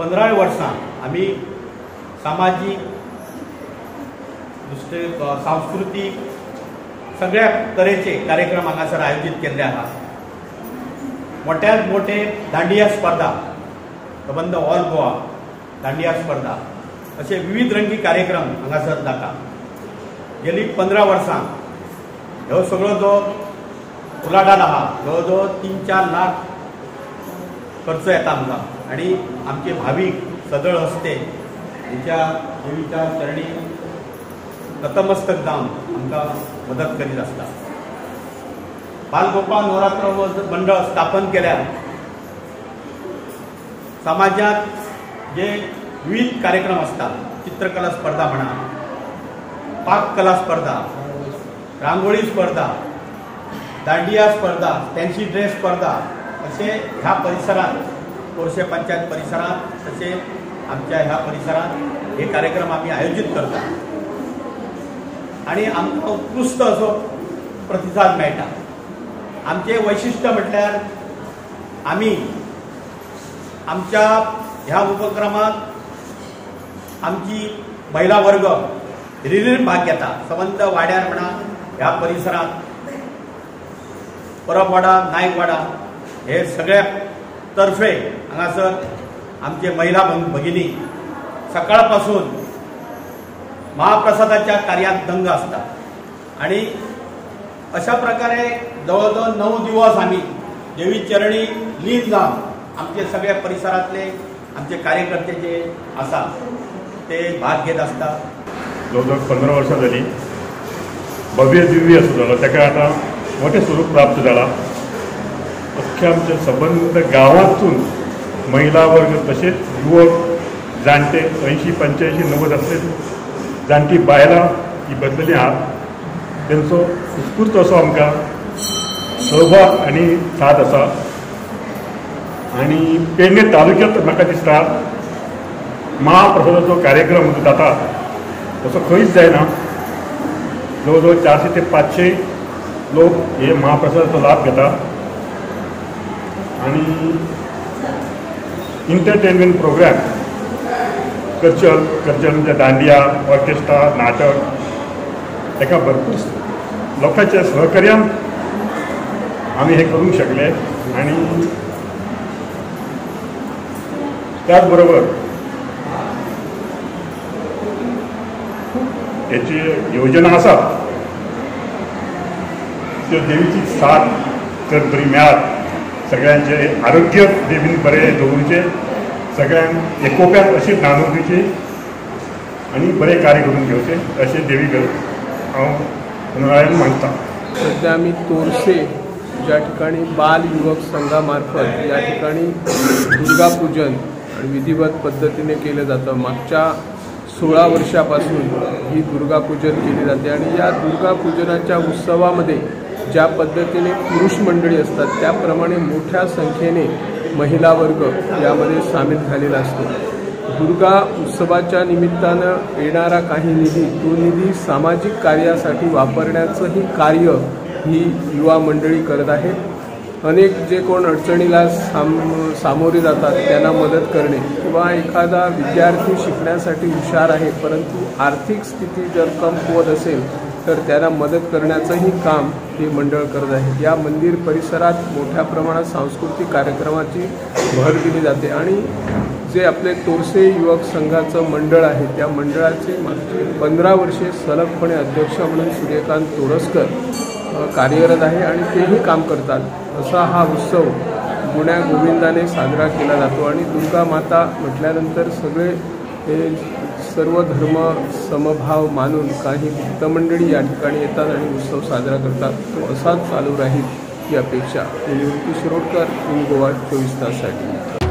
15 वर्सां आमी सामाजीक दुसरे सांस्कृतिक सगळ्या तरेचे कार्यक्रम हांगासर आयोजीत केल्ले आहा। मोठ्यात मोठे दांडिया स्पर्धा सबंद ऑल गोवा दांडिया स्पर्धा असे विविध रंगी कार्यक्रम हांगासर जाता। गेली 15 वर्सां ह्यो सगळो जो उलाढाल आहा जवळ 3-4 लाख खर्च येता आमकां आणि आमचे भावीक सदळ हस्ते हेच्या देवीच्या चरणी नतमस्तक जावन आमकां मदत करीत आसता। बालगोपाल नवरात्र मंडळ स्थापन केल्यार समाजात जे विविध कार्यक्रम असतात, चित्रकला स्पर्धा म्हणा, पाककला स्पर्धा, रांगोळी स्पर्धा, दांडिया स्पर्धा, फॅन्सी ड्रेस स्पर्धा असे ह्या परिसरात कोळशे पंचायत परिसरात तसे आमच्या ह्या परिसरात हे कार्यक्रम आम्ही आयोजित करतात आणि आमकां उत्कृष्ट असो प्रतिसाद मेळटा। आमचे वैशिष्ट्य म्हटल्यार आम्ही आमच्या ह्या उपक्रमात आमची महिला वर्ग हिरिरीत भाग घेता। संबंध वाड्यार म्हणा ह्या परिसरात परबवाडा नायकवाडा हे सगळ्या तर्फे हांगासर आमचे महिला भगिनी सकाळपासून महाप्रसादाच्या कार्यात दंग असतात आणि अशा प्रकारे जवळजवळ 9 दिवस आम्ही देवी चरणी लीन जावन आमचे सगळ्या परिसरातले आमचे कार्यकर्ते जे आसा ते भाग घेत असतात। जवळजवळ 15 वर्सां जाली। भव्य दिव्य असो जालो ताका आतां मोठे स्वरूप प्राप्त जाला। अख्ख्या आमच्या सबंद गांवांतून महिला वर्ग तसेच युवक जाणटे 80, 85, 90 असले जाणटी बायलां ही बसलेली आहात। तेंचो उत्स्फूर्त असो आमकां सहभाग आनी साथ आसा आणि पेडणे तालुक्यांत म्हाका दिसता महाप्रसादाचो कार्यक्रम जाता तसो खंयच जायना। जवळजवळ 400 ते 500 लोक हे महाप्रसादाचो लाभ घेतात आणि एंटरटेनमेंट प्रोग्राम कल्चर म्हणजे दांडिया, ऑर्केस्ट्रा, नाटक ताका भरपूर लोकांच्या सहकार्यान आम्ही हे करूंक शकले आणि त्याच बरोबर याची योजना आसा त्यो देवीची साथ तर बरी मेळत, सगळ्यांचे आरोग्य देवीन बरें दवरचें, सगळ्यांक एकोप्यान अशी नांदोवची आणि बरे कार्य करून घेवचे अशें देवीक हांव अनुरायण मानता। सध्या आम्ही तोरसे ज्या ठिकाणी बाल युवक संघामार्फत या ठिकाणी दुर्गापूजन आणि विधिवत पद्धतीने केलं जातं। मागच्या 16 वर्षापासून ही दुर्गापूजन केली जाते आणि या दुर्गापूजनाच्या उत्सवामध्ये ज्या पद्धतीने पुरुष मंडळी असतात त्याप्रमाणे मोठ्या संख्येने महिला वर्ग यामध्ये सामील झालेला असतो। दुर्गा उत्सवाच्या निमित्तानं येणारा काही निधी तो निधी सामाजिक कार्यासाठी वापरण्याचंही कार्य ही युवा मंडळी करत आहे। अनेक जे कोण अडचणीला सामोरे जातात त्यांना मदत करणे किंवा एखादा विद्यार्थी शिकण्यासाठी हुशार आहे परंतु आर्थिक स्थिती जर कमकुवत असेल तर त्यांना मदत करण्याचंही काम हे मंडळ करत आहे। या मंदिर परिसरात मोठ्या प्रमाणात सांस्कृतिक कार्यक्रमाची भर दिली जाते आणि जे आपले तोरसे युवक संघाचं मंडळ आहे त्या मंडळाचे मागची 15 वर्षे सलगपणे अध्यक्ष म्हणून सूर्यकांत तोडसकर कार्यरत आहे आणि तेही काम करतात। असा हा उत्सव गुण्या गोविंदाने साजरा केला जातो आणि दुर्गा माता म्हटल्यानंतर सगळे हे सर्व धर्म समभाव मानून काही भक्तमंडळी या ठिकाणी येतात आणि उत्सव साजरा करतात। तो असाच चालू राहील ही अपेक्षा। निवृत्ती शिरोडकर, इन गोवा 24 ताससाठी।